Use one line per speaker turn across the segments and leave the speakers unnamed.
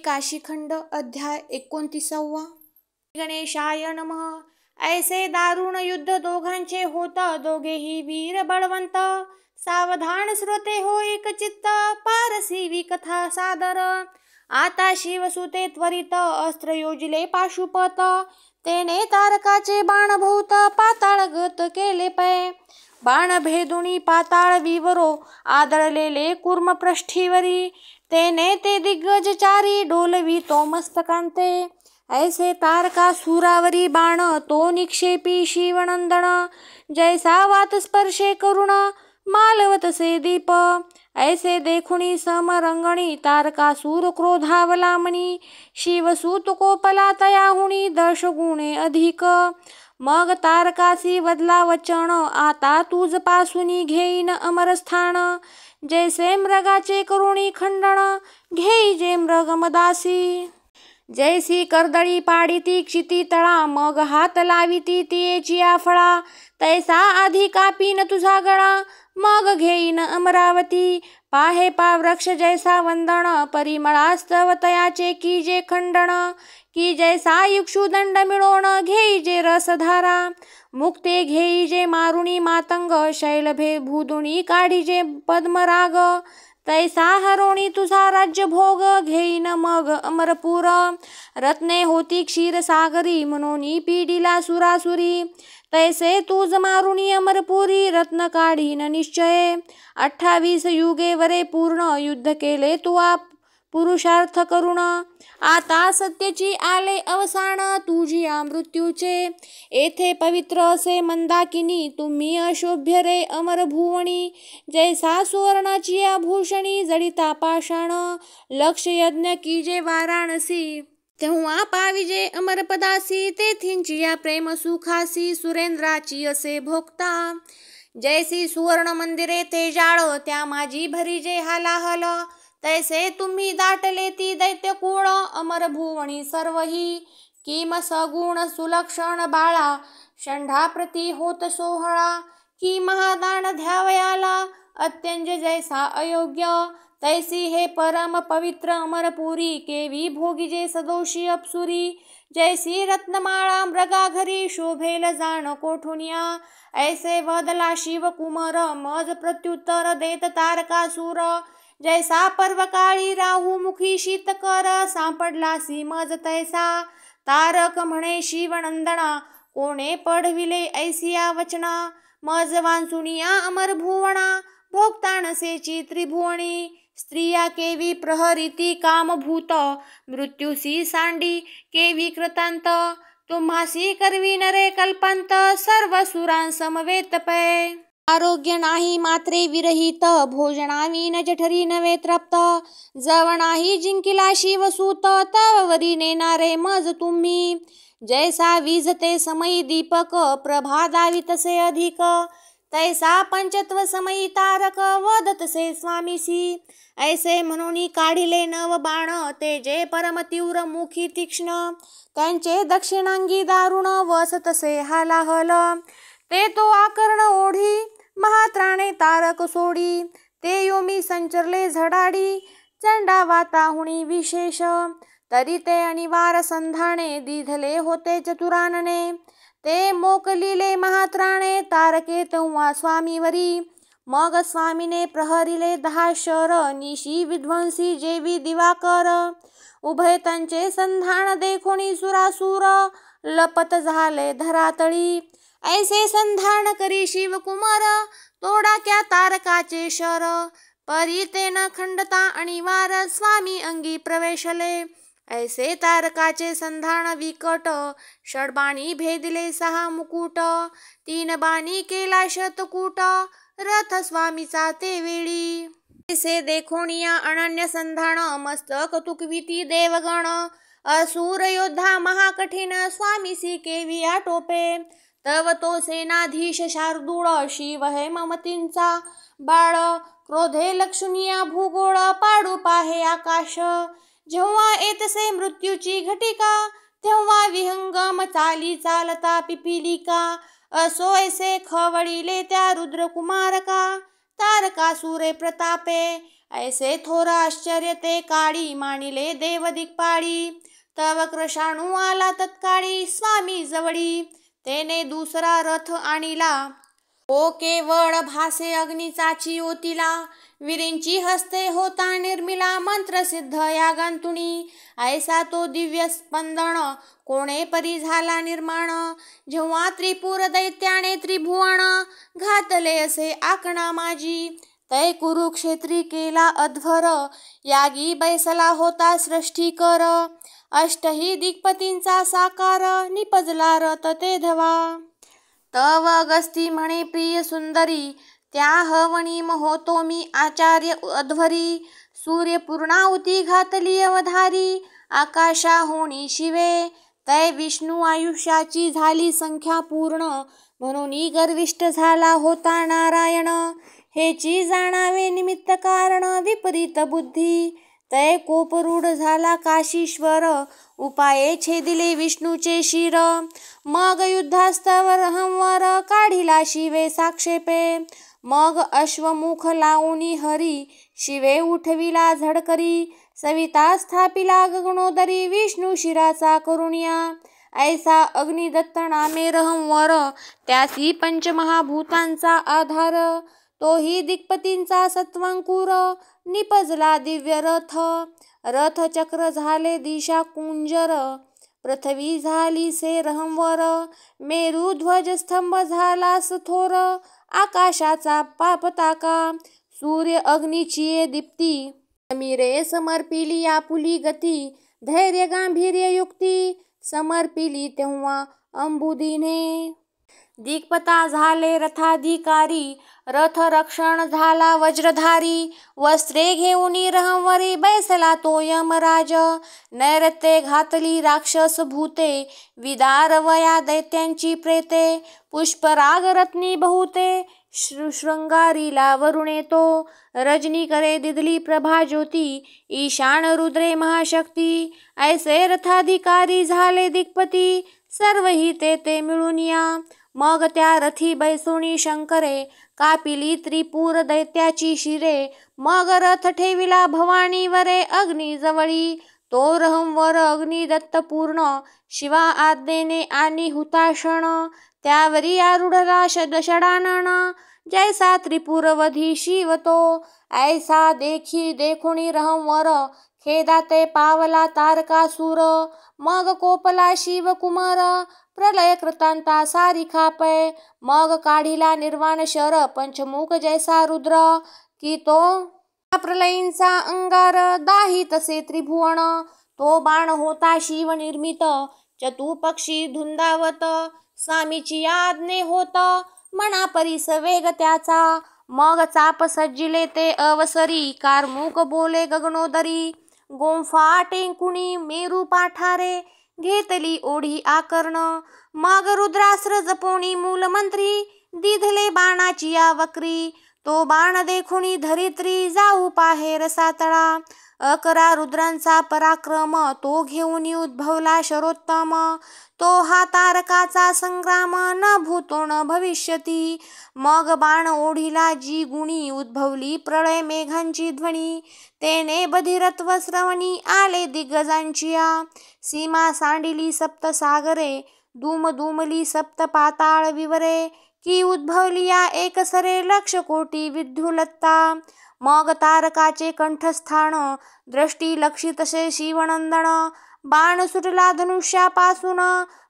काशीखंड अध्याय 29. गणेशाय नमः. ऐसे दारुण युद्ध दोघांचे होत, दोघेही वीर बळवंत. सावधान श्रोते हो एक चित्त, पारसी कथा सादर. आता शिवसुते त्वरित अस्त्र योजिले पाशुपत. तेने तारकाचे बाण भोवत पाताळगत केले पै. बाण भेदुनी पाताळ विवरो आदळलेले कूर्म पृष्ठीवरी. तेने ते दिग्गजचारी डोलवी तो मस्तकांते. ऐसे तारका सुरावरी बाण तो निक्षेपी शिवनंदन. जैसा वात स्पर्शे करुण मालवतसे दीप. ऐसे देखुनी समरंगणी तारकासूर क्रोधावला मनी. शिवसूत कोपला तयाहुनी 10 गुणे अधिक. मग तारकासी वदला वचन, आता तुझ पासूनी घेईन अमरस्थान. जैसे मृगाचे करुणी खंडन, घेई जे मृग मदासी. जैसी कर्दळी पाडिती क्षिती तळा, मग हात लाविती तियेची फळा. तैसा आधी कापीन तुझा गळा, मग घेईन अमरावती. पाहे पा वृक्ष जैसा वंदन, परिमळास्तव तयाचे की जे खंडन. की जैसा इक्षुदंड मिळोण, घेई जे रसधारा. मुक्ते घेई जे मारुणी मातंग, शैलभे भूदुणी काढी जे पद्मराग. तैसा हरोणी तुझा राज्य भोग, घेईन मग अमरपूर. रत्ने होती क्षीरसागरी, म्हणून पीडिला सुरासुरी. तैसे तुझ मारुणी अमरपुरी, रत्न काढीन निश्चये. 28 युगे वरे पूर्ण, युद्ध केले तुआ पुरुषार्थ करुण. आता सत्याची आले अवसान, तुझिया मृत्यूचे. येथे पवित्र असे मंदाकिनी, तुम्ही अशोभ्य रे अमरभुवनी. जैसा सुवर्णाची आभूषणी, जडिता पाषाण. लक्ष यज्ञ कीजे वाराणसी, तेव्हा पाविजे अमरपदासी. तेथींची या प्रेम सुखासी, सुरेंद्राची असे भोगता. जैसी सुवर्ण मंदिरे तेजाळ, त्या माझी भरीजे हालाहल. तैसे तुम्ही दाटले ती दैत्यकुळ, अमरभुवनी सर्वही. किम सगुण सुलक्षण बाळा, षंढाप्रती होत सोहळा. की महादान द्यावयाला, अत्यंज जैसा अयोग्य. तैसी हे परम पवित्र अमरपुरी, केवी भोगिजे सदोषी अप्सुरी. जैसी रत्नमाळा मृगाघरी, शोभेल जाण कोठुनिया. ऐसे वदला शिवकुमार, मज प्रत्युत्तर देत तारकासूर. जैसा पर्वकाळी राहुमुखी शीतकर, सापडलासी मज तैसा. तारक म्हणे शिवनंदना, कोणे पढविले ऐसिया वचना. मज वांचुनिया अमरभुवना, भोगतानसेची त्रिभुवनी. स्त्रिया केवी प्रहरिती कामभूत, मृत्यूसी सांडी केवी कृतांत. तुम्हासी करवी नरे कल्पांत, सर्व सुरां समवेत पै. आरोग्य नाही मात्रे विरहित, भोजनाविन जठरी नवे तृप्त. जवनाही जिंकिला शिवसूत, तववरी नेणारे मज तुम्ही. जैसा विझते समयी दीपक, प्रभा दावितसे अधिक. तैसा पंचत्व समयी तारक, वदतसे स्वामीसी. ऐसे म्हणून काढिले नव बाण, ते जे परम तीव्र मुखी तीक्ष्ण. त्यांचे दक्षिणांगी दारुण, वसतसे हालाहल. ते तो आकर्ण ओढी, महात्राणे तारक सोडी. ते योमी संचरले झडाडी, चंडा वाताहुणी विशेष. तरी ते अनिवार संधाने, दिधले होते चतुरानने. ते मोकलिले महात्राणे, तारके तेव्हा स्वामीवरी. मग स्वामीने प्रहरिले 10 शर, निशी विध्वंसी जेवी दिवाकर. उभय त्यांचे संधान देखोनी सुरासूर, लपत झाले धरातळी. ऐसे संधान करी शिवकुमार, तोडा क्या तारकाचे शर. परी ते न खंडता अनिवार, स्वामी अंगी प्रवेशले. ऐसे तारकाचे संधान विकट, षडबाणी भेदिले 6 मुकुट. 3 बाणी केला शतकूट, रथ स्वामीचा ते वेळी. ऐसे देखोनिया अनन्य संधान, मस्तक तुकविती देवगण. असुर योद्धा महाकठीण, स्वामीसी केवी आटोपे. तव तो सेनाधीश शार्दूळ, शिव हे ममतींचा बाळ. क्रोधे लक्षुनिया भूगोळ, पाडू पाहे आकाश. जेव्हा येतसे मृत्यूची घटिका, तेव्हा विहंगम चाली चालता पिपिलिका. असो ऐसे खवळिले त्या रुद्रकुमारका, तारकासुरे प्रतापे. ऐसे थोर आश्चर्य ते काळी मानिले देव दिग्पाळी. तव कृशाणू आला तत्काळी स्वामी जवळी. तेने दुसरा रथ आणिला ओ केवळ भासे अग्नीचाची ओतिला. वीरींची हस्ते होता निर्मिला मंत्रसिद्ध यागांतुनी. ऐसा तो दिव्य स्पंदन कोणे परी झाला निर्माण. जेव्हा त्रिपुर दैत्याने त्रिभुवन घातले असे आकणा माझी. तै कुरुक्षेत्री केला अध्वर यागी बैसला होता सृष्टीकर. अष्टही दिग्पतींचा साकार निपजला रथ ते धवा. तव अगस्ती म्हणे प्रिय सुंदरी त्या हवणी होतो मी आचार्य अध्वरी. सूर्य पूर्णाहुती घातली अवधारी आकाशा होणी शिवे. तै विष्णू आयुष्याची झाली संख्या पूर्ण म्हणून गर्विष्ठ झाला होता नारायण. हेची जाणावे निमित्त कारण विपरीत बुद्धी. तै कोपरूढ झाला काशीश्वर उपाये छेदिले विष्णूचे शिर. मग युद्धास्तवर हमवर काढिला शिवे साक्षेपे. मग अश्वमुख लावूनी हरी शिवे उठविला झडकरी. सविता स्थापिला गगनोदरी विष्णू शिराचा करुणिया. ऐसा अग्निदत्त नामे रहंवर त्यासी पंचमहाभूतांचा आधार. तोही दिक्पतींचा सत्वंकुर निपजला दिव्य रथ. रथचक्र झाले दिशा कुंजर पृथ्वी झाली से रहंवर. मेरू ध्वजस्तंभ झाला सथोर आकाशाचा पताका. सूर्य अग्नीची दीप्ती समीरे समर्पिली आपुली गती. धैर्य गांभीर्य युक्ती समर्पिली तेव्हा अंबुदीने. दिक्पता झाले रथाधिकारी रथ रक्षण झाला वज्रधारी. वस्त्रे घेऊनी रहंवरी बैसला तो यमराज. नैऋत्ये घातली राक्षस भूते विदारवया दैत्यांची प्रेते. पुष्पराग रत्नी बहुते शृंगारीला वरुणे तो. रजनी करे दिदली प्रभा ज्योती ईशान रुद्रे महाशक्ती. ऐसे रथाधिकारी झाले दिक्पती सर्वही ते मिळून या. मग त्या रथी बैसोनी शंकरे कापिली त्रिपुर दैत्याची शिरे. मग रथ ठेविला भवानीवरे अग्निजवळी. तो रहंवर अग्निदत्त पूर्ण शिवा आज्ञेने आणि हुताशण. त्यावरी आरूढला षडानन जैसा त्रिपुरवधी शिव तो. ऐसा देखुनी रहंवर खेदाते पावला तारकासूर. मग कोपला शिव कुमार प्रलय कृतांता सारिखा पै. मग काढिला निर्वाण शर पंचमुख जैसा रुद्र. की तो प्रलयींचा अंगार दाही तसे त्रिभुवन. तो बाण होता शिव निर्मित चतुपक्षी धुंदावत. स्वामीची आज्ञे होत मना परीस वेग त्याचा. मग चाप सज्जिले ते अवसरी कारमुक बोले गगनोदरी. गोंफा टेंकुणी मेरू पाठारे घेतली ओढी आकर्ण. मग रुद्रास्त्र जपोनी मूलमंत्री दिधले बाणाची या वक्री. तो बाण देखुनी धरित्री जाऊ पाहेर सातळा. 11 रुद्रांचा पराक्रम तो घेऊन उद्भवला शरोत्तम. तो हा तारकाचा संग्राम न भूतो न भविष्यती. मग बाण ओढिला जी गुणी उद्भवली प्रळय मेघांची ध्वनी. तेने बधिरत्व श्रवणी आले दिग्गजांचिया. सीमा सांडिली सप्त सागरे दुमली सप्त पाताळ विवरे. की उद्भवली या एकसरे लक्ष कोटी विद्युलत्ता. मग तारकाचे कंठस्थान दृष्टी लक्षितसे शिवनंदन. बाण सुटला धनुष्यापासून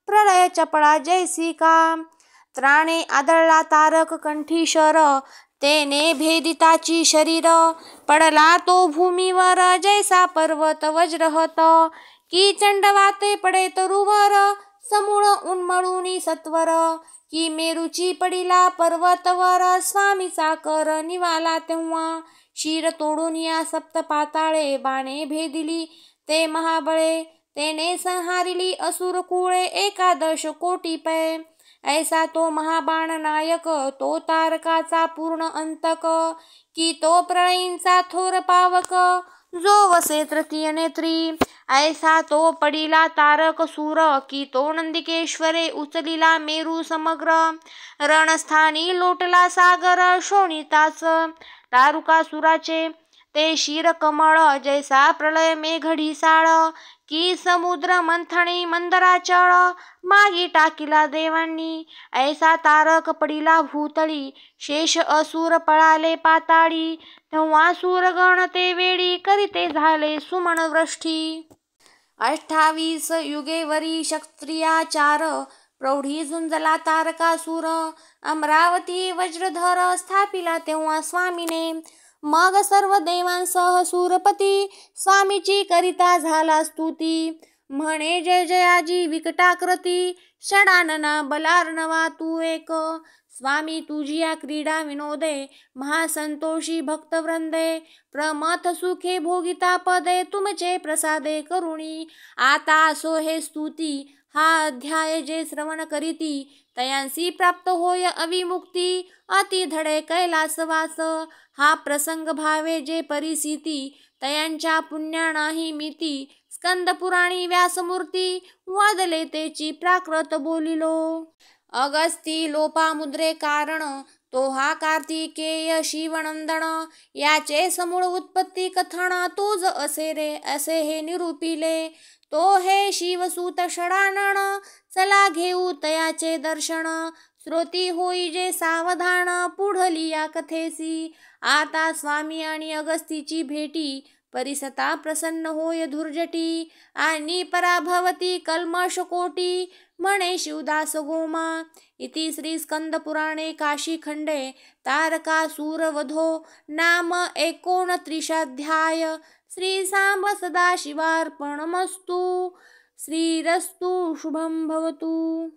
प्रलय चपळा जैसिका. त्राणे आदळला तारक कंठी शर तेने भेदिताची शरीर. पडला तो भूमीवर जैसा पर्वत वज्रहत. की चंडवाते पडे तरुवर समूळ उन्मळूनी सत्वर. की मेरूची पडिला पर्वतवर स्वामीचा कर निवाला तेव्हा. शिर तोडून या सप्त पाताळे बाणे भेदिली ते महाबळे. तेने संहारिली असुर कुळे 11 कोटी पै. ऐसा तो महाबाण नायक तो तारकाचा पूर्ण अंतक. की तो प्रळयींचा थोर पावक जो वसे तृतीय नेत्री. ऐसा तो पडिला तारक सूर. की तो नंदिकेश्वरे उचलिला मेरू समग्र. रणस्थानी लोटला सागर शोणिताच तारुकासुराचे. ते शिरकमळ जैसा प्रलय मेघढिसाळ, की समुद्र मंथणी मंदराचळ, मागी टाकिला देवांनी. ऐसा तारक पडिला भूतळी, शेष असुर पळाले पाताळी. तेव्हा सूरगण ते वेळी, करिते झाले सुमनवृष्टी. 28 युगेवरी क्षत्रियाचार, प्रौढी झुंजला तारकासूर. अमरावती वज्रधर स्थापिला तेव्हा स्वामीने, मग सर्व देवांसह सूरपती, स्वामीची करिता झाला स्तुती. म्हणे जय जयाजी विकटाकृती, षडानना बलार्णवा तू एक. स्वामी तुझिया क्रीडा विनोदे, महासंतोषी भक्तवृंदे. प्रमथ सुखे भोगिता पदे, तुमचे प्रसादे करुणी. आता असो हे स्तुती, हा अध्याय जे श्रवण करीती, तयांसी प्राप्त होय अविमुक्ती. अति धडे कैलासवास, हा प्रसंग भावे जे परिस्थिती. तयांच्या पुण्या नाही मिती, स्कंद पुराणी व्यासमूर्ती. वादले तेची प्राकृत बोलिलो. अगस्ती लोपामुद्रे कारण, तो हा कार्तिकेय शिवनंदन. याचे समूळ उत्पत्ती कथन, तूज असे रे असे हे निरूपिले. तो हे शिवसूत षडानन, चला घेऊ तयाचे दर्शन. श्रोती होई जे सावधान, पुढली या कथेसी. आता स्वामी आणि अगस्तीची भेटी, परिसता प्रसन्न होय धुर्जटी. आणि पराभवती कल्मषकोटी, म्हणे शिवदास गोमा. इति श्री स्कंदपुराणे काशीखंडे तारकासूरवधो नाम 29 श्री सांब सदाशिवार्पणमस्तु. श्रीरस्तु शुभं भवतु.